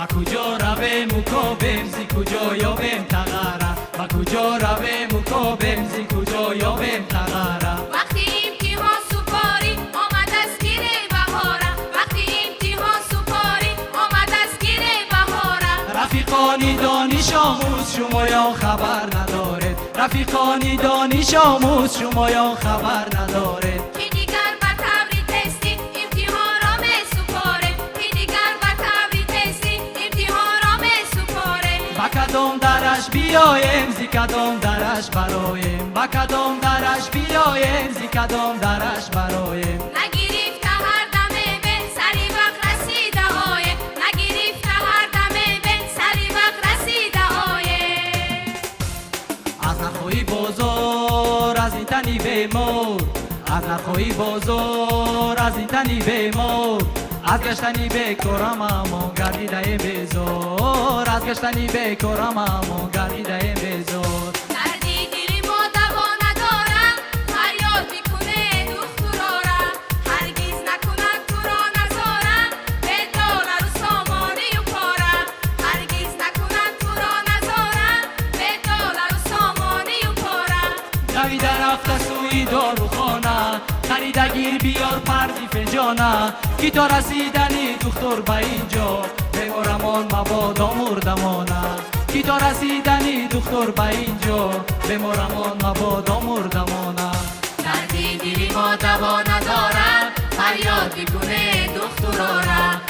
با کجا رویم و کوبیم زی کجا یابیم تغاره با کجا رویم و کوبیم زی کجا یابیم تغاره وقتی امتحان سپاری آمد از گیره بهاره وقتی امتحان سپاری آمد از گیره بهاره رفیقانی دانش آموز شما یا خبر ندارید رفیقانی دانش آموز شما یا خبر ندارید که دیگر به طور تستی امتحان را می سپاره که دیگر به طور تستی امتحان را می سپاره با کدام درش بیایم زی کدام درش برایم با کدام درش بیایم زی کدام درش برایم نگرفته هر دمه به سری وقت رسیده آیه نگرفته هر دمه به سری وقت رسیده آیه از نخواهی بازار از این تنی بیمار از نخواهی بازار از این تنی بیمار از گشتنی بکرم اما گردیده بیزار از گشتنی بکرم اما گردیده بیزار دردی دل ما دوا ندارم فریاد میکنه دخترارا هرگز نکند تو را نزارم به دلار و سامانه و پاره هرگز نکند تو را نزارم به دلار و سامانه و پاره دویده رفته سوی داروخانه خریده گیر بیار پردی فنجانه کی تا رسیدنی دختر به اینجا بمارمان مبادا مردمانه کی تا رسیدنی دختر به اینجا بمارمان مبادا مردمانه دردی دل ما دوا ندارم فریاد میکنه دخترارا